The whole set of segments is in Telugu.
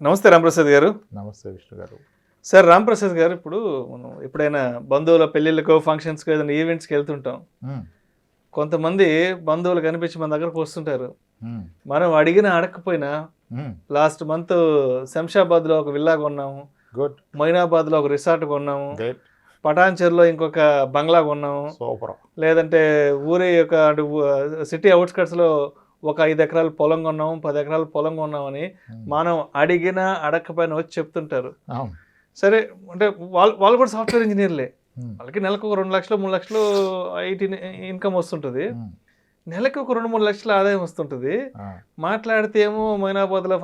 నమస్తే రాంప్రసాద్ గారు. నమస్తే విష్ణు గారు. సార్ రాంప్రసాద్ గారు, ఇప్పుడు మనం ఎప్పుడైనా బంధువుల పెళ్ళిళ్ళకో ఫంక్షన్స్కో ఏదైనా ఈవెంట్స్కి వెళ్తుంటాం. కొంతమంది బంధువులు కనిపించి మన దగ్గరకు వస్తుంటారు. మనం అడిగినా అడగకపోయినా లాస్ట్ మంత్ శంషాబాద్లో ఒక విల్లా కొన్నాము, గుడ్. మొయినాబాద్లో ఒక రిసార్ట్ కొన్నాము, గ్రేట్. పటాన్చెరులో ఇంకొక బంగ్లా కొన్నాము, సూపర్. లేదంటే ఊరి యొక్క సిటీ అవుట్స్కట్స్లో ఒక 5 ఎకరాల పొలం కొన్నాము, 10 ఎకరాల పొలం కొన్నామని మనం అడిగినా అడగకపోయినా వచ్చి చెప్తుంటారు. సరే, అంటే వాళ్ళు కూడా సాఫ్ట్వేర్ ఇంజనీర్లే. వాళ్ళకి నెలకు ఒక 2 లక్షలు 3 లక్షలు ఐటీ ఇన్కమ్ వస్తుంటుంది, నెలకి ఒక 2-3 లక్షల ఆదాయం వస్తుంటుంది. మాట్లాడితే ఏమో మొయినాబాద్లో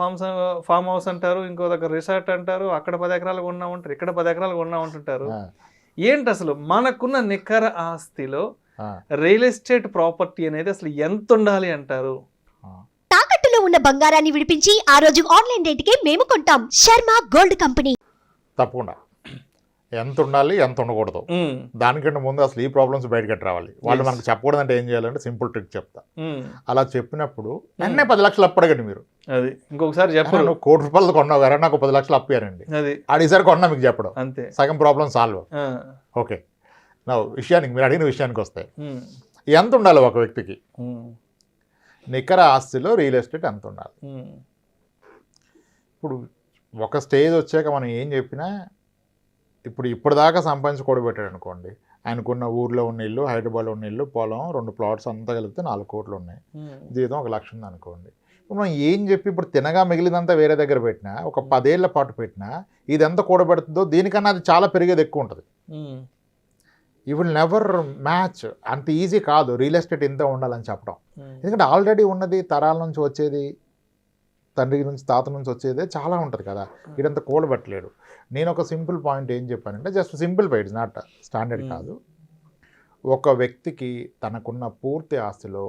ఫామ్ హౌస్ అంటారు, ఇంకో దగ్గర రిసార్ట్ అంటారు, అక్కడ 10 ఎకరాలు కొన్నామంటారు, ఇక్కడ 10 ఎకరాలు కొన్నామంటుంటారు. ఏంటి అసలు మనకున్న నికర ఆస్తిలో రియల్ ఎస్టేట్ ప్రాపర్టీ అనేది అసలు ఎంత ఉండాలి అంటారు? తాకట్టులో ఉన్న బంగారాన్ని విడిపించి ఆ రోజు ఆన్లైన్ రేటుకే మేము కొంటాం. Sharma gold company. తప్పకుండా ఎంత ఉండాలి, ఎంత ఉండకూడదు, దానికంటే ముందు అసలు ఈ ప్రాబ్లమ్స్ బయటకి రావాలి. వాళ్ళు మనకు చెప్పకూడదు అంటే ఏం చేయాలంటే సింపుల్ ట్రిక్ చెప్తా. అలా చెప్పినప్పుడు వెంటనే 10 లక్షలు అప్పు అడగండి. మీరు అది ఇంకొకసారి చెప్పారు, నువ్వు ₹1,00,00,000 కొన్నావు గారా, నాకు 10 లక్షలు అప్పారండి, అది అడిగిసారి కొన్నా మీకు చెప్పడం అంతే, సగం ప్రాబ్లం సాల్వ్. ఓకే, నా విషయానికి, మీరు అడిగిన విషయానికి వస్తే ఎంత ఉండాలి ఒక వ్యక్తికి నికర ఆస్తిలో రియల్ ఎస్టేట్ ఎంత ఉండాలి? ఇప్పుడు ఒక స్టేజ్ వచ్చాక మనం ఏం చెప్పినా, ఇప్పటిదాకా సంపాదించి కూడబెట్టాడు అనుకోండి, ఆయనకున్న ఊర్లో ఉన్న ఇల్లు, హైదరాబాద్లో ఉన్న ఇల్లు, పొలం, 2 ప్లాట్స్ అంతా కలిపితే 4 కోట్లు ఉన్నాయి, జీతం 1 లక్ష ఉంది అనుకోండి. ఇప్పుడు మనం ఏం చెప్పి ఇప్పుడు తినగా మిగిలినంతా వేరే దగ్గర పెట్టినా, ఒక 10 ఏళ్ల పాటు పెట్టినా ఇది ఎంత కూడబెడుతుందో దీనికన్నా అది చాలా పెరిగేది ఎక్కువ ఉంటుంది. You will never match. అంత ఈజీ కాదు రియల్ ఎస్టేట్ ఇంత ఉండాలని చెప్పడం. ఎందుకంటే ఆల్రెడీ ఉన్నది తరాల నుంచి వచ్చేది, తండ్రి నుంచి తాత నుంచి వచ్చేదే చాలా ఉంటుంది కదా, ఇదంతా కూడబెట్టలేడు. నేను ఒక సింపుల్ పాయింట్ ఏం చెప్పానంటే, just simple point, not standard కాదు. ఒక వ్యక్తికి తనకున్న పూర్తి ఆస్తిలో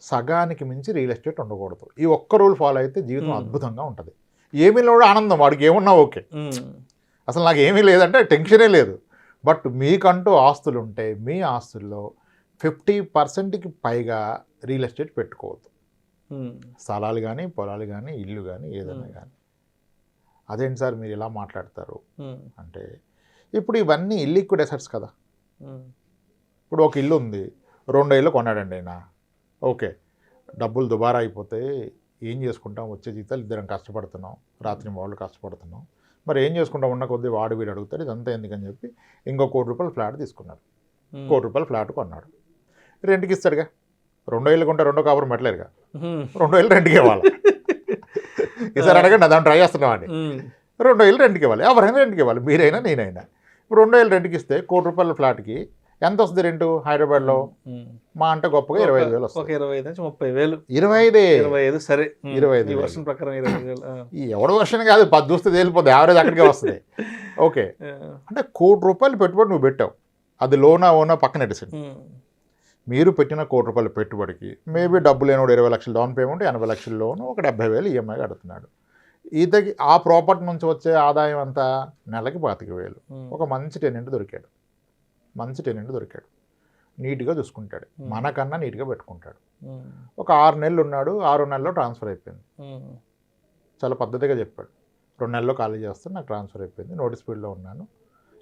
సగానికి మించి రియల్ ఎస్టేట్ ఉండకూడదు. ఈ ఒక్క రూల్ ఫాలో అయితే జీవితం అద్భుతంగా ఉంటుంది. ఏమీ లేడు ఆనందం, వాడికి ఏమున్నా ఓకే, అసలు నాకు ఏమీ లేదంటే టెన్షనే లేదు. బట్ మీకంటూ ఆస్తులు ఉంటే మీ ఆస్తుల్లో 50%కి పైగా రియల్ ఎస్టేట్ పెట్టుకోవద్దు. స్థలాలు కానీ, పొలాలు కానీ, ఇల్లు కానీ, ఏదైనా కానీ. అదేంటి సార్ మీరు ఇలా మాట్లాడతారు అంటే, ఇప్పుడు ఇవన్నీ ఇల్లిక్విడ్ అసెట్స్ కదా. ఇప్పుడు ఒక ఇల్లు ఉంది, 2 ఏళ్ళు కొన్నాడండి ఆయన, ఓకే, డబ్బులు దుబారా అయిపోతే ఏం చేసుకుంటాం, వచ్చే జీతాలు ఇద్దరం కష్టపడుతున్నాం, రాత్రి వాళ్ళు కష్టపడుతున్నాం, మరి ఏం చేసుకుంటాం, ఉన్న కొద్దీ వాడు వీడు అడుగుతాడు, ఇదంతా ఎందుకని చెప్పి ఇంకో ₹1,00,00,000 ఫ్లాట్ తీసుకున్నాడు. ₹1,00,00,000 ఫ్లాట్ కొన్నాడు, రెంట్కి ఇస్తాడుగా. 2 ఏళ్ళు కొంటే 2వ కాపురం పెట్టలేరుగా, 2 ఏళ్ళు రెంట్కి ఇవ్వాలి. ఈసారి అడగండి, దాన్ని ట్రై చేస్తున్నామండి. 2 ఏళ్ళు రెంట్కి ఇవ్వాలి, ఎవరైనా రెంట్కి ఇవ్వాలి, మీరైనా నేనైనా. ఇప్పుడు 2 ఏళ్ళు రెంట్కి ఇస్తే ₹1,00,00,000 ఫ్లాట్కి ఎంత వస్తుంది రెంటు హైదరాబాద్లో? మా అంటే గొప్పగా 25,000 వస్తుంది. 25 నుంచి 30,000. 25 సరే, 25 వర్షం ప్రకారం 25,000. ఈ ఎవడు వర్షం కాదు, 10 చూస్తే తేలిపోతుంది, యావరేజ్ అక్కడికే వస్తుంది. ఓకే, అంటే ₹1,00,00,000 పెట్టుబడి నువ్వు పెట్టావు, అది లోనా ఓనా పక్కన ఎడిసింది. మీరు పెట్టిన ₹1,00,00,000 పెట్టుబడికి మేబీ డబ్బు లేనోడు 20 లక్షలు డౌన్ పేమెంట్, 80 లక్షల లోను, ఒక 70,000 ఈఎంఐ కడుతున్నాడు. ఈతకి ఆ ప్రాపర్టీ నుంచి వచ్చే ఆదాయం అంతా నెలకి 25,000. ఒక మంచి టెనెంట్ దొరికాడు, నీట్గా చూసుకుంటాడు, మనకన్నా నీట్గా పెట్టుకుంటాడు. ఒక 6 నెలలు ఉన్నాడు, 6 నెలల్లో ట్రాన్స్ఫర్ అయిపోయింది. చాలా పద్ధతిగా చెప్పాడు, 2 నెలల్లో ఖాళీ చేస్తే నాకు ట్రాన్స్ఫర్ అయిపోయింది, నోటీస్ పీరియడ్లో ఉన్నాను,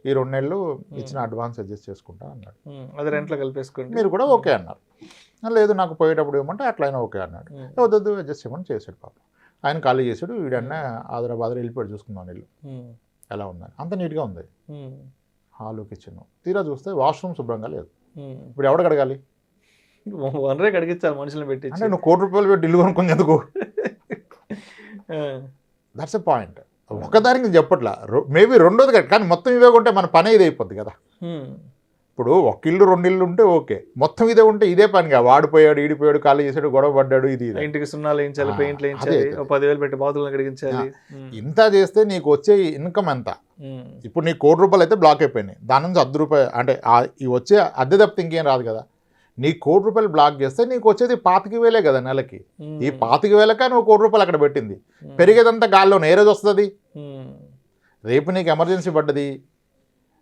ఈ 2 నెలలు ఇచ్చిన అడ్వాన్స్ అడ్జస్ట్ చేసుకుంటా అన్నాడు. అది రెంట్లో కలిపేసుకోండి, మీరు కూడా ఓకే అన్నారు. లేదు నాకు పోయేటప్పుడు ఏమంటే అట్లయినా ఓకే అన్నాడు. వద్దు అడ్జస్ట్ చేయమని చేశాడు. పాపం ఆయన ఖాళీ చేశాడు, వీడన్నా ఆదరాబాద్ వెళ్ళిపోయాడు చూసుకుందాం ఇల్లు ఎలా ఉందని. అంత నీట్గా ఉంది, హాలు, కిచెన్. తీరా చూస్తే వాష్రూమ్ శుభ్రంగా లేదు. ఇప్పుడు ఎవడు కడగాలి? వనరే కడిగించాలి మనుషులను పెట్టి. అంటే నువ్వు ₹1,00,00,000 పెట్టి ఇల్లు కొనుక్కొని ఎందుకు? That's a point. ఒకదానికి చెప్పట్లా, మేబీ రెండోది కట్, కానీ మొత్తం ఇవే ఉంటే మన పని ఇది అయిపోద్ది కదా. ఇప్పుడు 1 ఇల్లు 2 ఇల్లు ఉంటే ఓకే, మొత్తం ఇదే ఉంటే ఇదే పనిగా వాడిపోయాడు, ఈడిపోయాడు, ఖాళీ చేసాడు, గొడవ పడ్డాడు, ఇది ఇంటికి సున్నాలు వేయించాలి, పెయింట్లు వేయించాలి, 10,000 పెట్టి బాతులను కడిగించాలి. ఇంత చేస్తే నీకు వచ్చే ఇన్కమ్ ఎంత? ఇప్పుడు నీకు ₹1,00,00,000 అయితే బ్లాక్ అయిపోయినాయి, దాని నుంచి ₹10 అంటే ఈ వచ్చే అద్దె తప్పితే ఇంకేం రాదు కదా. నీ ₹1,00,00,000 బ్లాక్ చేస్తే నీకు వచ్చేది 25,000 కదా నెలకి. ఈ 25,000కా నువ్వు ₹1,00,00,000 అక్కడ పెట్టింది, పెరిగేదంతా గాల్లో ఏ రోజు వస్తుంది? రేపు నీకు ఎమర్జెన్సీ పడ్డది,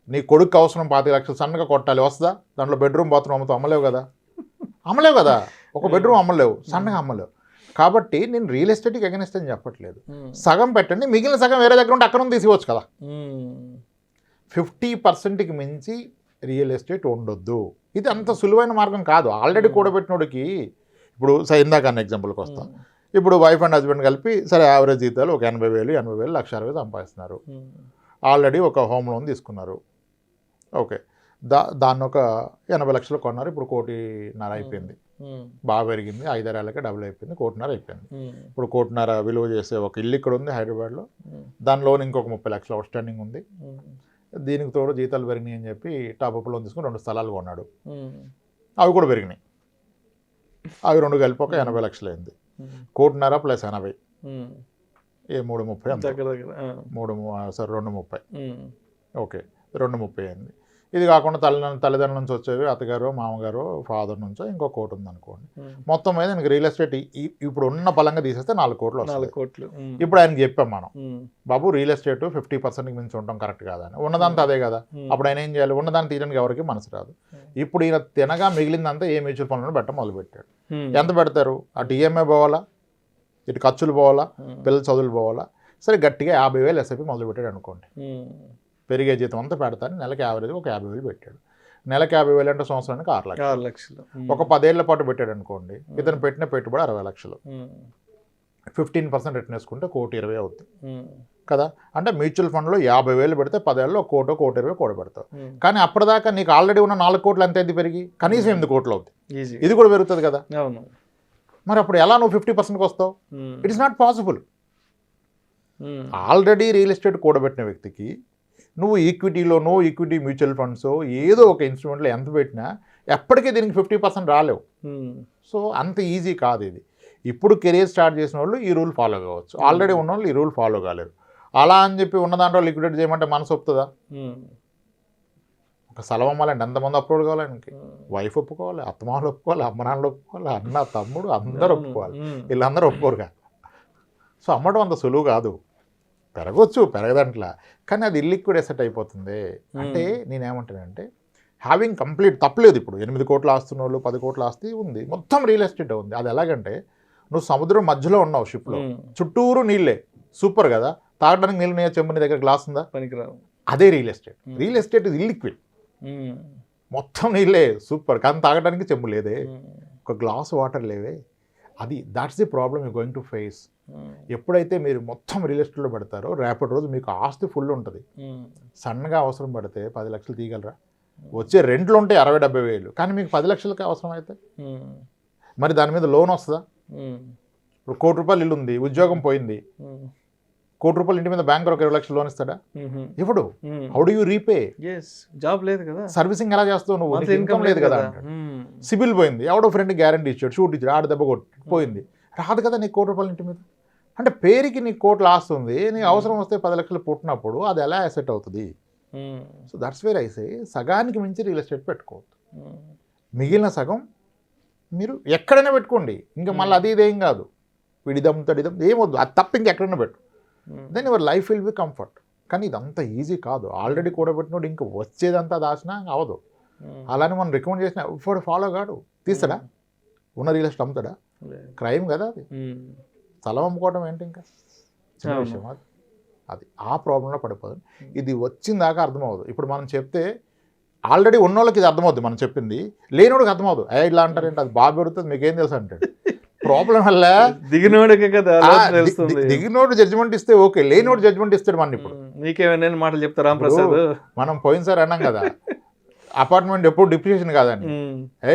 నీ కొడుకు అవసరం 25 లక్షలు సన్నగా కొట్టాలి, వస్తుందా? దాంట్లో బెడ్రూమ్ బాత్రూమ్ అమ్మతో అమ్మలేవు కదా, ఒక బెడ్రూమ్ అమ్మలేవు, సన్నగా అమ్మలేవు. కాబట్టి నేను రియల్ ఎస్టేట్కి అగెనిస్ట్ అని చెప్పట్లేదు. సగం పెట్టండి, మిగిలిన సగం వేరే దగ్గర ఉంటే అక్కడ నుంచి తీసుకోవచ్చు కదా. 50%కి మించి రియల్ ఎస్టేట్ ఉండొద్దు. ఇది అంత సులువైన మార్గం కాదు. ఆల్రెడీ కూడబెట్టినోడికి ఇప్పుడు ఇందాక అన్న ఎగ్జాంపుల్కి వస్తాం. ఇప్పుడు వైఫ్ అండ్ హస్బెండ్ కలిపి సరే యావరేజ్ జీతాలు ఒక 80,000, 1,60,000 సంపాదిస్తున్నారు. ఆల్రెడీ ఒక హోమ్ లోన్ తీసుకున్నారు. ఓకే, దాన్ని ఒక 80 లక్షలు కొన్నారు. ఇప్పుడు 1,50,00,000 అయిపోయింది. బాగా పెరిగింది, 5-6 ఏళ్ళకే డబుల్ అయిపోయింది, 1,50,00,000 అయిపోయింది. ఇప్పుడు 1,50,00,000 విలువ చేసే ఒక ఇల్లు ఇక్కడ ఉంది హైదరాబాద్లో. దాని లోన్ ఇంకొక 30 లక్షలు అవుట్ స్టాండింగ్ ఉంది. దీనికి తోడు జీతాలు పెరిగినాయి అని చెప్పి టాప్అప్ లోన్ తీసుకుని 2 స్థలాలు కొన్నాడు. అవి కూడా పెరిగినాయి. అవి 2 కలిపి ఒక 80 లక్షలు అయింది. 1,50,00,000 ప్లస్ 80 3,30 అంత 2,30. ఓకే, 2,30 అయింది. ఇది కాకుండా తల్లిదండ్రుల నుంచి వచ్చేవి అత్తగారు, మామగారు, ఫాదర్ నుంచో ఇంకో 1 కోటి ఉంది అనుకోండి. మొత్తం మీద నీకు రియల్ ఎస్టేట్ ఇప్పుడు ఉన్న పలంగా తీసేస్తే 4 కోట్లు వస్తుంది. 4 కోట్లు. ఇప్పుడు ఆయనకి చెప్పాం మనం, బాబు రియల్ ఎస్టేట్ 50%కి మించి ఉండటం కరెక్ట్ కాదని. ఉన్నదంతా అదే కదా. అప్పుడు ఆయన ఏం చేయాలి? ఉన్నదాన్ని తీయడానికి ఎవరికి మనసు రాదు. ఇప్పుడు ఈయన తినగా మిగిలిందంతా ఏ మ్యూచువల్ ఫండ్లో పెట్టడం మొదలుపెట్టాడు. ఎంత పెడతారు? అటు ఈఎంఐ పోవాలా, ఇటు ఖర్చులు పోవాలా, పిల్లల చదువులు పోవాలా. సరే గట్టిగా 50,000 ఎస్ఐపి మొదలుపెట్టాడు అనుకోండి. పెరిగే జీతం అంతా పెడతాను. నెలకి యావరేజ్ ఒక 50,000 పెట్టాడు. నెలకి 50,000 అంటే సంవత్సరానికి 6 లక్షలు. ఒక 10 ఏళ్ల పాటు పెట్టాడు అనుకోండి. ఇతను పెట్టిన పెట్టుబడి 60 లక్షలు. 15% రిటర్న్ వేసుకుంటే 1,20,00,000 అవుతుంది కదా. అంటే మ్యూచువల్ ఫండ్లో 50,000 పెడితే 10 ఏళ్ళలో 1,20,00,000 కూడబెడతావు. కానీ అప్పటిదాకా నీకు ఆల్రెడీ ఉన్న 4 కోట్లు ఎంత అయింది పెరిగి? కనీసం 8 కోట్లు అవుతుంది. ఇది కూడా పెరుగుతుంది కదా. మరి అప్పుడు ఎలా నువ్వు 50%కి వస్తావు? It is not possible. Already real estate కూడబెట్టిన వ్యక్తికి నువ్వు ఈక్విటీలోనో ఈక్విటీ మ్యూచువల్ ఫండ్స్ ఏదో ఒక ఇన్స్ట్రుమెంట్లో ఎంత పెట్టినా ఎప్పటికీ దీనికి 50% రాలేవు. సో అంత ఈజీ కాదు ఇది. ఇప్పుడు కెరీర్ స్టార్ట్ చేసిన వాళ్ళు ఈ రూల్ ఫాలో కావచ్చు. ఆల్రెడీ ఉన్న వాళ్ళు ఈ రూల్ ఫాలో కాలేరు. అలా అని చెప్పి ఉన్న దాంట్లో లిక్విడేట్ చేయమంటే మనసు ఒప్పుతుందా? ఒక స్థలం అమ్మాలంటే ఎంతమంది అప్రూవల్ కావాలి? ఆయనకి వైఫ్ ఒప్పుకోవాలి, అత్తమామలు ఒప్పుకోవాలి, అమ్మనాన్నలు ఒప్పుకోవాలి, అన్న తమ్ముడు అందరూ ఒప్పుకోవాలి. వీళ్ళందరూ ఒప్పుకోరుగా. సో అమ్మడం అంత సులువు కాదు. పెరగవచ్చు, పెరగదంట్లా, కానీ అది ఇల్లిక్విడ్ ఎసెట్ అయిపోతుంది. అంటే నేనేమంటానంటే హ్యావింగ్ కంప్లీట్ తప్పలేదు. ఇప్పుడు 8 కోట్ల ఆస్తున్న వాళ్ళు 10 కోట్ల ఆస్తి ఉంది, మొత్తం రియల్ ఎస్టేట్ ఉంది. అది ఎలాగంటే నువ్వు సముద్రం మధ్యలో ఉన్నావు షిప్లో, చుట్టూరు నీళ్ళే, సూపర్ కదా. తాగడానికి నీళ్ళు నీ చెంబు, నీ దగ్గర గ్లాస్ ఉందా? పనికిరావు. అదే రియల్ ఎస్టేట్. రియల్ ఎస్టేట్ ఇది ఇల్లిక్విడ్, మొత్తం నీళ్ళే, సూపర్. కానీ తాగడానికి చెంబు లేదే, ఒక గ్లాస్ వాటర్ లేవే. అది that's the problem you going to face. ఎప్పుడైతే మీరు మొత్తం రియల్ ఎస్టేట్లో పెడతారో రేపటి రోజు మీకు ఆస్తి ఫుల్ ఉంటుంది. సన్నగా అవసరం పడితే 10 లక్షలు తీయగలరా? వచ్చే రెంట్లు ఉంటే 60-70 కానీ మీకు 10 లక్షలకి అవసరం అయితే మరి దాని మీద లోన్ వస్తుందా? ఇప్పుడు ₹1,00,000 ఇల్లు ఉంది, ఉద్యోగం పోయింది, ₹1,00,000 ఇంటి మీద బ్యాంక్ ఒక 20 లక్షలు లోన్ ఇస్తాడా? ఇప్పుడు how do you repay? Job లేదు కదా, సర్వీసింగ్ ఎలా చేస్తావు నువ్వు? ఇన్కమ్ లేదు కదా. సిబిల్ పోయింది, ఎవడో ఫ్రెండ్ గ్యారంటీ ఇచ్చాడు, షూట్ ఇచ్చాడు, ఆడ దెబ్బ కొట్టి పోయింది, రాదు కదా నీకు ₹1,00,000 ఇంటి మీద. అంటే పేరుకి నీకు కోట్లు ఆస్తుంది, నీకు అవసరం వస్తే 10 లక్షలు పుట్టినప్పుడు అది ఎలా అసెట్ అవుతుంది? So that's where I say సగానికి మించి రియల్ ఎస్టేట్ పెట్టుకోవద్దు. మిగిలిన సగం మీరు ఎక్కడైనా పెట్టుకోండి. ఇంకా మళ్ళీ అది ఇదేం కాదు, విడిదం తడిదం ఏమొద్దు, అది తప్ప ఇంకెక్కడైనా పెట్టు. Then your life will be comfort. కానీ ఇదంతా ఈజీ కాదు. ఆల్రెడీ కూడబెట్టినోడు ఇంకా వచ్చేదంతా దాచినా అవదు. అలానే మనం రికమెండ్ చేసిన ఇప్పుడు ఫాలో కాడు, తీస్తాడా? ఉన్న రియల్ ఎస్టేట్ అమ్ముతాడా? క్రైమ్ కదా అది. స్థలం అమ్ముకోవడం ఏంటి ఇంకా చిన్న విషయం? అది ఆ ప్రాబ్లంలో పడిపోతుంది. ఇది వచ్చిందాకా అర్థమవుతుంది. ఇప్పుడు మనం చెప్తే ఆల్రెడీ ఉన్నోళ్ళకి ఇది అర్థమవుతుంది, మనం చెప్పింది. లేనివాడికి అర్థమవుతుంది. ఇలా అంటారేంటి, అది బాగా పెరుగుతుంది, మీకేం తెలుసు అంటాడు. ప్రాబ్లం వల్ల దిగినోడికే కదా దిగినోడు జడ్జిమెంట్ ఇస్తే ఓకే, లేనివాడు జడ్జిమెంట్ ఇస్తాడు. మన ఇప్పుడు నీకేమైనా మాటలు చెప్తా రాంప్రసాద్, మనం పోయినసారి అన్నాం కదా అపార్ట్మెంట్ ఎప్పుడు డిప్రిషియేషన్ కాదని.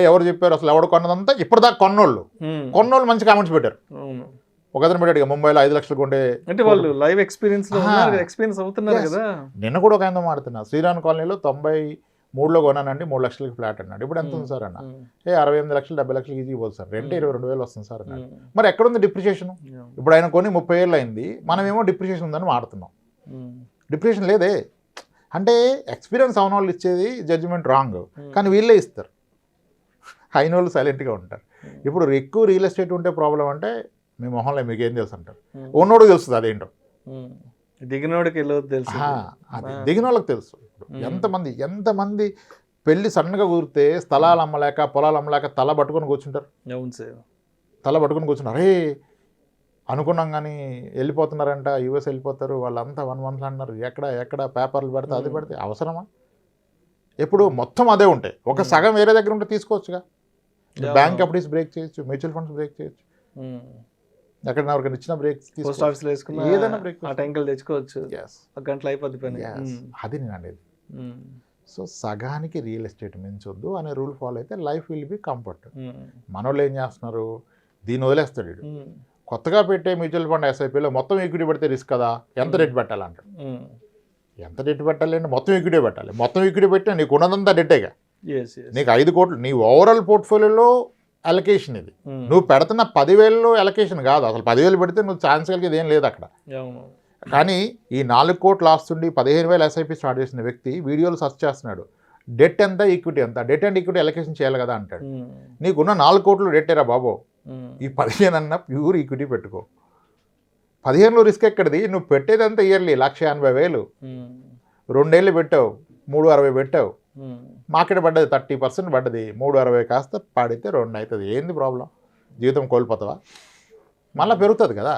ఎవరు చెప్పారు? అసలు ఎవడు కొన్నదంతా ఇప్పటిదాకా కొన్నోళ్ళు మంచి కామెంట్స్ పెట్టారు. ఒకతను పెట్టాడు ముంబైలో 5 లక్షలు కొంటే, అంటే వాళ్ళు లైవ్ ఎక్స్పీరియన్స్ అవుతున్నారు కదా. నిన్న కూడా ఒక ఆయన మాడుతున్నా, శ్రీరామ్ కాలనీలో 93లో కొన్నానండి, 3 లక్షలకి ఫ్లాట్ అన్నాడు. ఇప్పుడు ఎంత ఉంది సార్ అన్న? 68 లక్షలు 70 లక్షలకి ఈజీ పోతుంది సార్, రెంట్ 22,000 వస్తుంది సార్ అన్నాడు. మరి ఎక్కడుంది డిప్రిషియేషన్? ఇప్పుడు ఆయన కొని 30 ఏళ్ళు అయింది, మనమేమో డిప్రిషియేషన్ ఉందని మాడుతున్నాం. డిప్రిషియేషన్ లేదే. అంటే ఎక్స్పీరియన్స్ అవున వాళ్ళు ఇచ్చేది జడ్జిమెంట్ రాంగ్, కానీ వీళ్ళే ఇస్తారు. అయిన వాళ్ళు సైలెంట్గా ఉంటారు. ఇప్పుడు ఎక్కువ రియల్ ఎస్టేట్ ఉంటే ప్రాబ్లం అంటే మీ మొహంలో మీకేం తెలుసు అంటారు. ఉన్నోడు తెలుస్తుంది అదేంటో, దిగినోడికి తెలుసు. అది దిగిన వాళ్ళకి తెలుసు. ఎంతమంది పెళ్లి సన్నగా కుదిరితే స్థలాలు అమ్మలేక పొలాలు అమ్మలేక తల పట్టుకొని కూర్చుంటారు. అవును సార్. తల పట్టుకుని కూర్చున్నారు, అరే అనుకున్నాం కానీ వెళ్ళిపోతున్నారంట, యూఎస్ వెళ్ళిపోతారు వాళ్ళంతా 1 month అన్నారు, ఎక్కడ పేపర్లు పెడితే అది పెడితే అవసరమా? ఎప్పుడు మొత్తం అదే ఉంటాయి, ఒక సగం వేరే దగ్గర ఉంటే తీసుకోవచ్చుగా. బ్యాంక్ కంపెనీస్ బ్రేక్ చేయొచ్చు, మ్యూచువల్ ఫండ్స్ బ్రేక్ చేయొచ్చు, ఎక్కడ ఎవరికైనా ఇచ్చిన బ్రేక్, పోస్ట్ ఆఫీస్లో వేసుకున్న ఏదైనా బ్రేక్ ఆ టైంకి తెచ్చుకోవచ్చు, ఒక గంటలో అయిపోద్ది పని. అది నేను అనేది. సో సగానికి రియల్ ఎస్టేట్ మించొద్దు అనే రూల్ ఫాలో అయితే లైఫ్ విల్ బి కంఫర్ట్. మనోళ్ళు ఏం చేస్తున్నారు, దీన్ని వదిలేస్తాడు వీడు, కొత్తగా పెట్టే మ్యూచువల్ ఫండ్ ఎస్ఐపిలో మొత్తం ఈక్విటీ పెడితే రిస్క్ కదా, ఎంత డెట్ పెట్టాలంటాడు. ఎంత డెట్ పెట్టాలి అంటే మొత్తం ఈక్విటీ పెట్టాలి, మొత్తం ఈక్విటీ పెట్టినా నీకు ఉన్నదంతా డెట్టేగా. నీకు 5 కోట్లు నీ ఓవరాల్ పోర్ట్ఫోలియోలో అలొకేషన్ ఇది, నువ్వు పెడుతున్న 10,000లో అలొకేషన్ కాదు. అసలు 10,000 పెడితే నువ్వు ఛాన్స్ కలిగేది ఏం లేదు అక్కడ. కానీ ఈ 4 కోట్లు ఆస్తుండి 15,000 ఎస్ఐపి స్టార్ట్ చేసిన వ్యక్తి వీడియోలు సర్చ్ చేస్తున్నాడు, డెట్ ఎంత ఈక్విటీ ఎంత, డెట్ అండ్ ఈక్విటీ అలొకేషన్ చేయాలి కదా అంటాడు. నీకున్న 4 కోట్లు డెట్టేరా బాబో, ఈ 15 అన్న ప్యూర్ ఈక్విటీ పెట్టుకో. 15లో రిస్క్ ఎక్కడిది, నువ్వు పెట్టేదంతా ఇయర్లీ 1,80,000, 2 ఏళ్ళు పెట్టావు 360 పెట్టావు, మార్కెట్ పడ్డది 30% పడ్డది, 360 కాస్త పడితే 2 అవుతుంది, ఏంది ప్రాబ్లం? జీవితం కోల్పోతావా? మళ్ళీ పెరుగుతుంది కదా,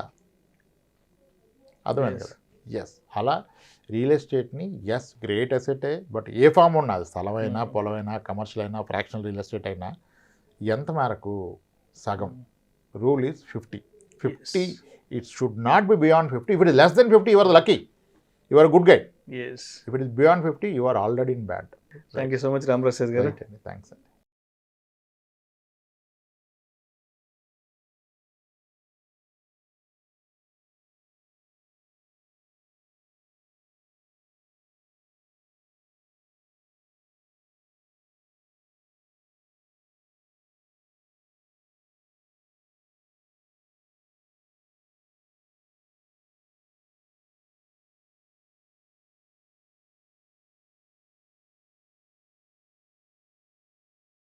అర్థమైంది కదా. ఎస్, అలా రియల్ ఎస్టేట్ని గ్రేట్ అసెటే, బట్ ఏ ఫామ్ ఉన్నది, స్థలమైనా పొలమైనా కమర్షియల్ అయినా ఫ్రాక్షనల్ రియల్ ఎస్టేట్ అయినా ఎంత మేరకు సగం. Rule is 50. It should not be beyond 50. If it is less than 50, you are lucky, you are a good guy. Yes. If it is beyond 50, you are already in bad. Thank you so much, Ram Prasad garu. Thanks.